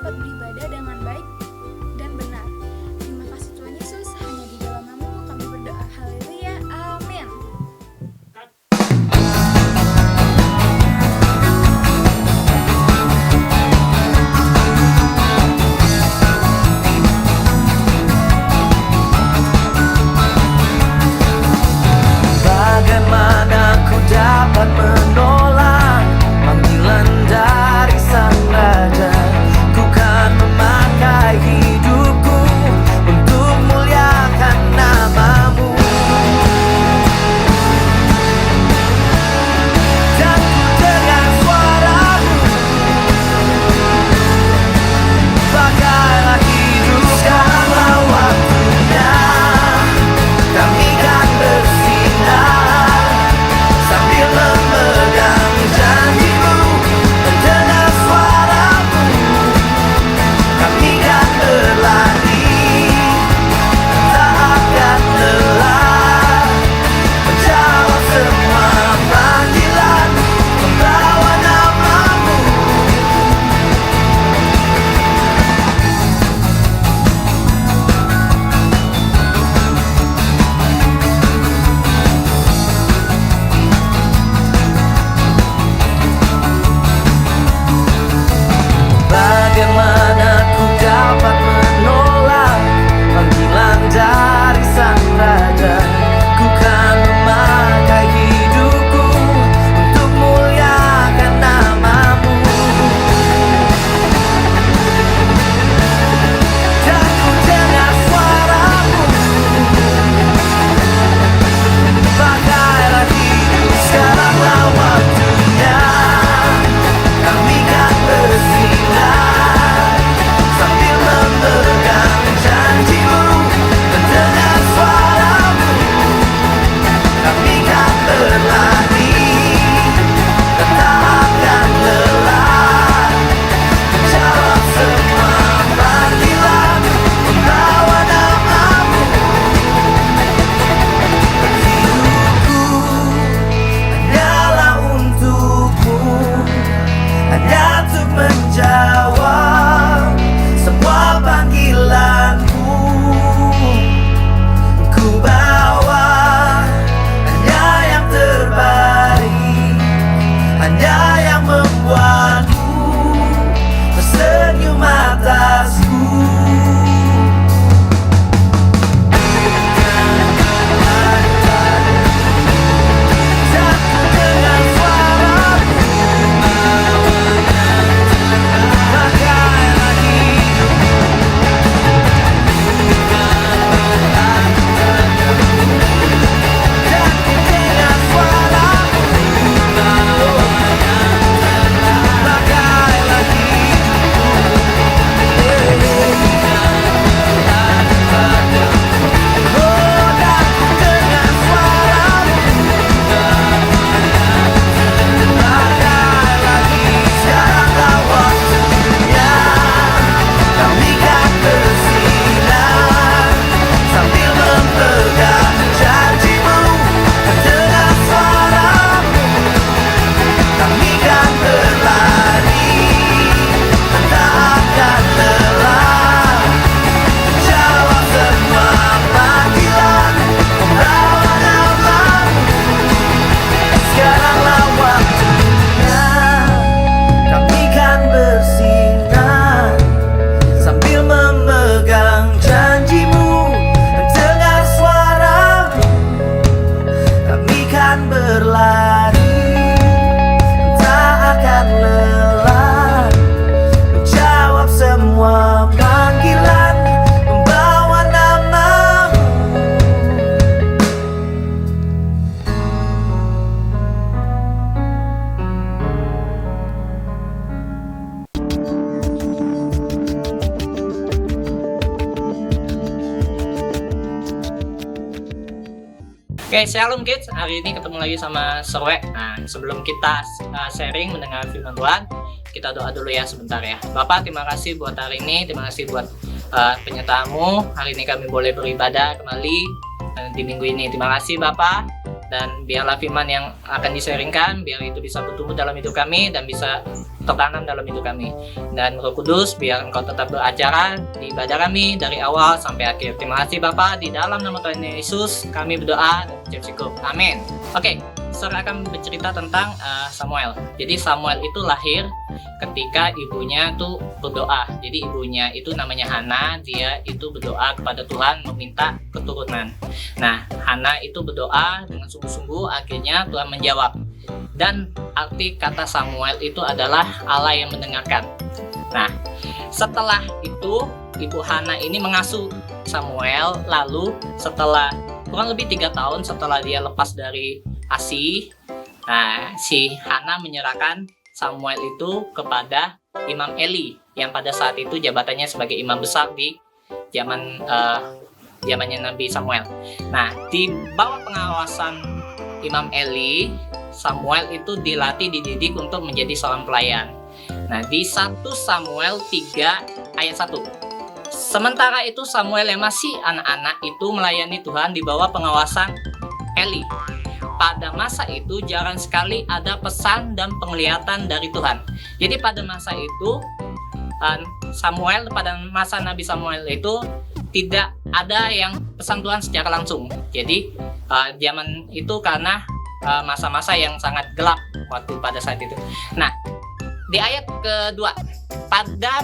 dapat beribadah dengan baik dan benar. Terima kasih Tuhan Yesus, hanya di dalam nama-Mu kami berdoa. Haleluya, amin. Bagaimana ku dapat menolak panggilan dari Sang Raja? Ku kan memakai hidupku untuk muliakan nama-Mu. Dan ku dengar suara-Mu, pakailah hidup, sekaranglah waktunya. Kami kan bersinar sambil memegang janji-Mu, mendengar suara-Mu. Kami kan berlari, tak akan lelah, menjawab semua panggilan, membawa nama-Mu. Bagaimana ku dapat menolak panggilan dari Sang Raja? Ku kan memakai hidupku untuk muliakan nama-Mu. Dan ku dengar suara-Mu, pakailah hidup, sekaranglah waktunya. Kami kan bersinar sambil memegang janji-Mu, mendengar suara-Mu. Kami kan berlari, dan tak akan lelah, menjawab semua panggilan, membawa nama-Mu. Hidupku hanyalah untuk-Mu, hanya untuk menjawab semua panggilan-Mu. Ku bawa hanya yang terbaik, hanya yang membuat-Mu tersenyum atasku. Dan ku dengar suara-Mu, pakailah hidup, dan ku dengar suara-Mu, pakailah hidupku. Oh, dan ku dengar suara-Mu, pakailah hidup, sekaranglah waktunya. Kami kan bersinar sambil memegang janji-Mu, mendengar suara-Mu. Kami kan berlari, tak akan lelah, menjawab semua panggilan, membawa nama-Mu. Sekaranglah waktunya. Kami kan bersinar sambil memegang janji-Mu, mendengar suara-Mu. Kami kan berlari, tak akan lelah, menjawab semua panggilan, membawa nama-Mu. Oke, Shalom Kids. Hari ini ketemu lagi sama Serwe. Nah, sebelum kita sharing mendengar firman Tuhan, kita doa dulu ya sebentar ya. Bapak, terima kasih buat hari ini. Terima kasih buat penyertaan-Mu. Hari ini kami boleh beribadah kembali di minggu ini. Terima kasih Bapak. Dan biarlah firman yang akan disaringkan, biar itu bisa bertumbuh dalam hidup kami dan bisa tertanam dalam hidup kami. Dan Roh Kudus, biar Engkau tetap beracara di ibadah kami dari awal sampai akhir. Terima kasih Bapa, di dalam nama Tuhan Yesus kami berdoa dan mengucap syukur. Amin. Oke, saya akan bercerita tentang Samuel. Jadi Samuel itu lahir ketika ibunya tuh berdoa. Jadi ibunya itu namanya Hana, dia itu berdoa kepada Tuhan meminta keturunan. Nah, Hana itu berdoa dengan sungguh-sungguh, akhirnya Tuhan menjawab. Dan arti kata Samuel itu adalah Allah yang mendengarkan. Nah, setelah itu Ibu Hana ini mengasuh Samuel, lalu setelah kurang lebih 3 tahun setelah dia lepas dari ASI, nah, si Hana menyerahkan Samuel itu kepada Imam Eli yang pada saat itu jabatannya sebagai imam besar di zamannya Nabi Samuel. Nah, di bawah pengawasan Imam Eli, Samuel itu dilatih, dididik untuk menjadi seorang pelayan. Nah, di 1 Samuel 3 ayat 1. Sementara itu Samuel yang masih anak-anak itu melayani Tuhan di bawah pengawasan Eli. Pada masa itu jarang sekali ada pesan dan penglihatan dari Tuhan. Jadi pada masa itu pada masa Nabi Samuel itu tidak ada yang pesan Tuhan secara langsung. Jadi zaman itu karena masa-masa yang sangat gelap waktu pada saat itu. Nah, di ayat kedua, pada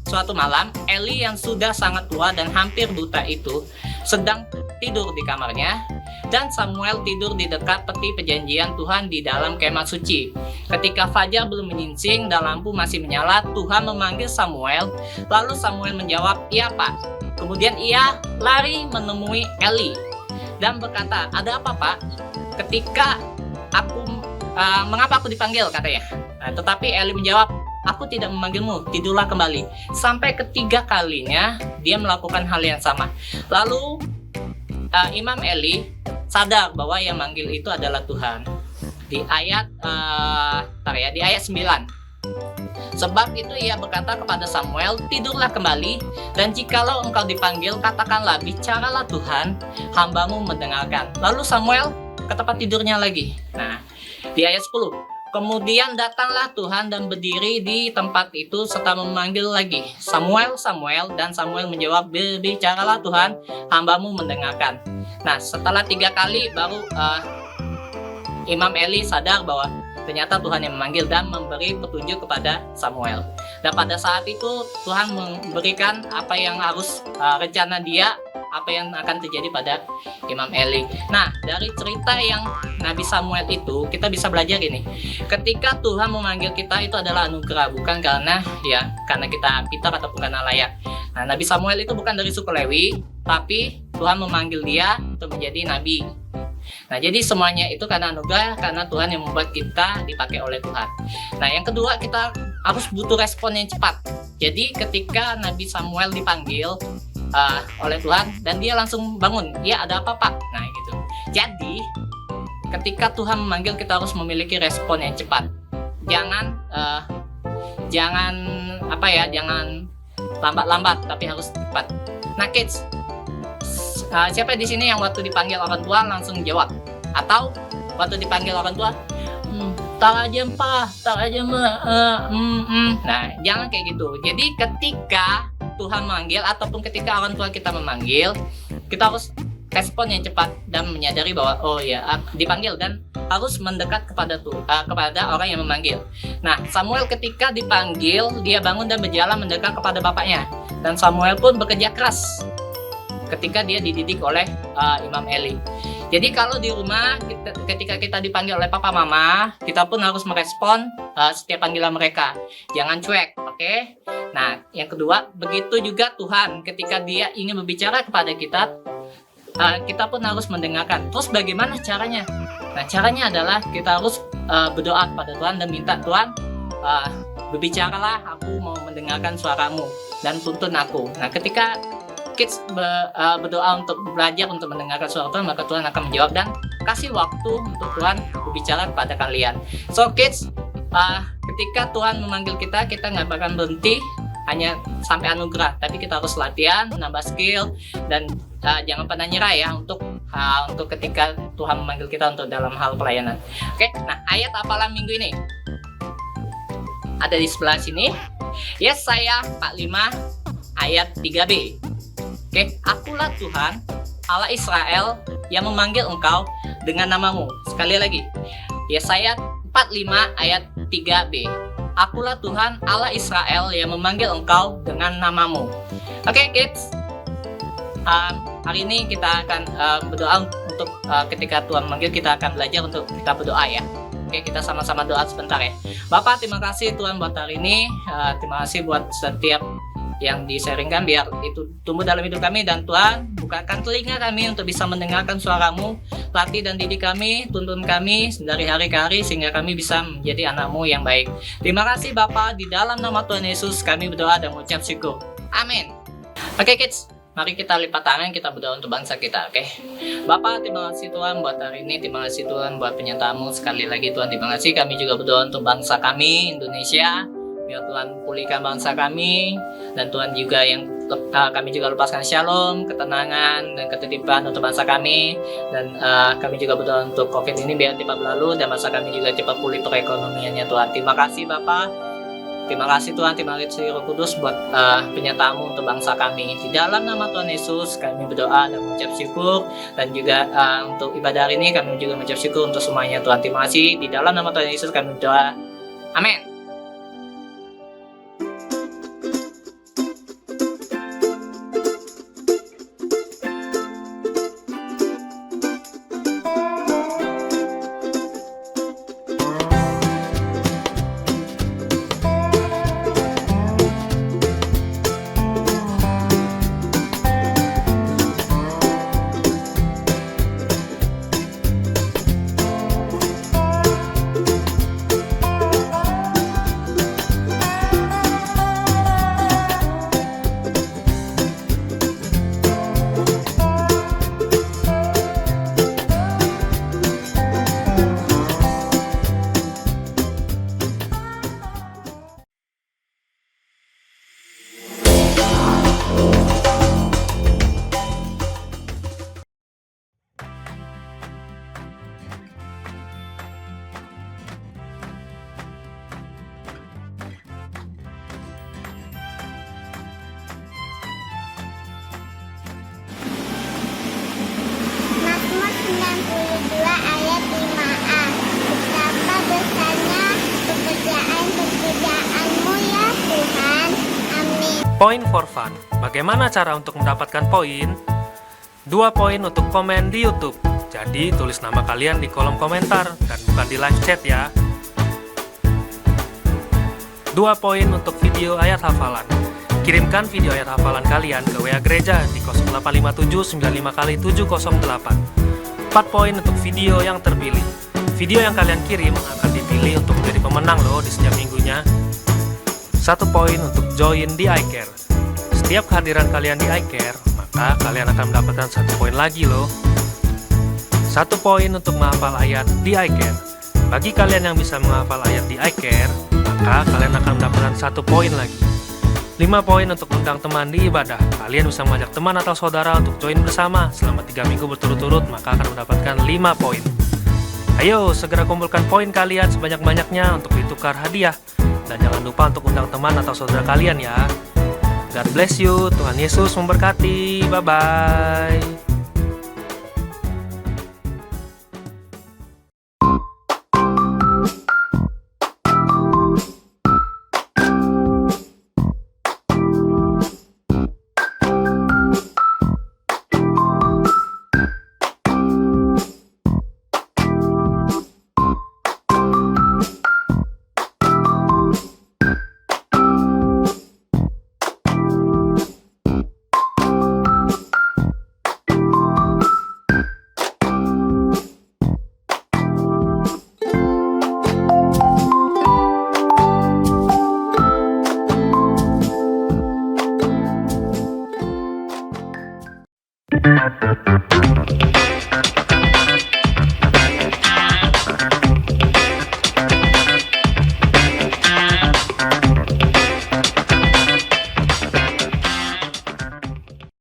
suatu malam, Eli yang sudah sangat tua dan hampir buta itu sedang tidur di kamarnya, dan Samuel tidur di dekat peti perjanjian Tuhan di dalam kemah suci. Ketika fajar belum menyingsing dan lampu masih menyala, Tuhan memanggil Samuel. Lalu Samuel menjawab, "Iya, Pak." Kemudian ia lari menemui Eli dan berkata, "Ada apa, Pak?" Mengapa aku dipanggil?" katanya. Nah, tetapi Eli menjawab, "Aku tidak memanggilmu, tidurlah kembali." Sampai ketiga kalinya dia melakukan hal yang sama. Lalu Imam Eli sadar bahwa yang manggil itu adalah Tuhan. Di ayat 9. Sebab itu ia berkata kepada Samuel, "Tidurlah kembali, dan jikalau engkau dipanggil, katakanlah, bicaralah Tuhan, hambamu mendengarkan." Lalu Samuel ke tempat tidurnya lagi. Nah, di ayat 10. Kemudian datanglah Tuhan dan berdiri di tempat itu serta memanggil lagi, "Samuel, Samuel." Dan Samuel menjawab, "Bicaralah Tuhan, hambamu mendengarkan." Nah, setelah 3 kali baru Imam Eli sadar bahwa ternyata Tuhan yang memanggil dan memberi petunjuk kepada Samuel. Dan pada saat itu Tuhan memberikan apa yang harus rencana dia, apa yang akan terjadi pada Imam Eli. Nah, dari cerita yang Nabi Samuel itu kita bisa belajar ini. Ketika Tuhan memanggil kita itu adalah anugerah, bukan karena kita pintar ataupun karena layak. Nah, Nabi Samuel itu bukan dari suku Lewi, tapi Tuhan memanggil dia untuk menjadi nabi. Nah, jadi semuanya itu karena anugerah, karena Tuhan yang membuat kita dipakai oleh Tuhan. Nah, yang kedua, kita harus butuh respon yang cepat. Jadi ketika Nabi Samuel dipanggil oleh Tuhan dan dia langsung bangun, "Ya, ada apa, Pak?" Nah, gitu. Jadi ketika Tuhan memanggil, kita harus memiliki respon yang cepat. Jangan lambat-lambat, tapi harus cepat. Nah, kids, siapa di sini yang waktu dipanggil orang tua langsung jawab? Atau waktu dipanggil orang tua, "Tar aja, Pak, tar aja, Ma." Nah, jangan kayak gitu. Jadi ketika Tuhan memanggil ataupun ketika orang tua kita memanggil, kita harus respon yang cepat dan menyadari bahwa dipanggil dan harus mendekat kepada orang yang memanggil. Nah, Samuel ketika dipanggil, dia bangun dan berjalan mendekat kepada bapaknya. Dan Samuel pun bekerja keras ketika dia dididik oleh Imam Eli. Jadi kalau di rumah ketika kita dipanggil oleh papa mama, kita pun harus merespon setiap panggilan mereka. Jangan cuek, oke? Nah, yang kedua, begitu juga Tuhan ketika dia ingin berbicara kepada kita, kita pun harus mendengarkan. Terus bagaimana caranya? Nah, caranya adalah kita harus berdoa kepada Tuhan dan minta, "Tuhan, berbicaralah, aku mau mendengarkan suaramu dan tuntun aku." Nah, ketika kids berdoa untuk belajar untuk mendengarkan suara Tuhan, maka Tuhan akan menjawab dan kasih waktu untuk Tuhan berbicara kepada kalian. So kids, ketika Tuhan memanggil kita nggak bakal berhenti hanya sampai anugerah, tapi kita harus latihan, nambah skill, dan jangan pernah nyerah ya untuk ketika Tuhan memanggil kita untuk dalam hal pelayanan. Oke, nah ayat hafalan minggu ini. ada di sebelah sini. Yesaya 45 ayat 3b. Oke, akulah Tuhan Allah Israel yang memanggil engkau dengan namamu. Sekali lagi, Yesaya 45 ayat 3b. Akulah Tuhan Allah Israel yang memanggil engkau dengan namamu. Oke, kids, hari ini kita akan berdoa untuk ketika Tuhan manggil, kita akan belajar untuk kita berdoa ya. Oke, kita sama-sama doa sebentar ya. Bapak, terima kasih Tuhan buat hari ini. Terima kasih buat setiap yang di-sharingkan, biar itu tumbuh dalam hidup kami. Dan Tuhan, bukakan telinga kami untuk bisa mendengarkan suara-Mu. Latih dan didik kami, tuntun kami dari hari ke hari, sehingga kami bisa menjadi anak-Mu yang baik. Terima kasih Bapak, di dalam nama Tuhan Yesus kami berdoa dan mengucap syukur. Amin. Oke kids, mari kita lipat tangan, kita berdoa untuk bangsa kita, oke? Bapak, terima kasih Tuhan buat hari ini, terima kasih Tuhan buat penyertaan-Mu. Sekali lagi Tuhan, terima kasih. Kami juga berdoa untuk bangsa kami, Indonesia. Biar Tuhan pulihkan bangsa kami, dan Tuhan juga yang kami juga lepaskan shalom, ketenangan, dan ketertiban untuk bangsa kami. Dan kami juga berdoa untuk COVID ini biar cepat berlalu, dan bangsa kami juga cepat pulih perekonomiannya Tuhan. Terima kasih Bapak. Terima kasih Tuhan, terima kasih Roh Kudus buat penyertaan-Mu untuk bangsa kami. Di dalam nama Tuhan Yesus kami berdoa dan mengucap syukur. Dan juga untuk ibadah hari ini kami juga mengucap syukur untuk semuanya Tuhan. Terima kasih. Di dalam nama Tuhan Yesus kami berdoa. Amin. Mazmur 92 ayat 5a. Betapa besarnya pekerjaan-pekerjaan-Mu ya Tuhan. Amin. Point for fun. Bagaimana cara untuk mendapatkan poin? 2 poin untuk komen di YouTube. Jadi tulis nama kalian di kolom komentar dan bukan di live chat ya. 2 poin untuk video ayat hafalan. Kirimkan video ayat hafalan kalian ke WA gereja di 085795x708. 4 poin untuk video yang terpilih. Video yang kalian kirim akan dipilih untuk menjadi pemenang loh di setiap minggunya. 1 poin untuk join di iCare. Setiap kehadiran kalian di iCare, maka kalian akan mendapatkan 1 poin lagi loh. 1 poin untuk menghafal ayat di iCare. Bagi kalian yang bisa menghafal ayat di iCare, maka kalian akan mendapatkan 1 poin lagi. 5 poin untuk undang teman di ibadah. Kalian bisa mengajak teman atau saudara untuk join bersama selama 3 minggu berturut-turut, maka akan mendapatkan 5 poin. Ayo, segera kumpulkan poin kalian sebanyak-banyaknya untuk ditukar hadiah. Dan jangan lupa untuk undang teman atau saudara kalian ya. God bless you, Tuhan Yesus memberkati. Bye-bye.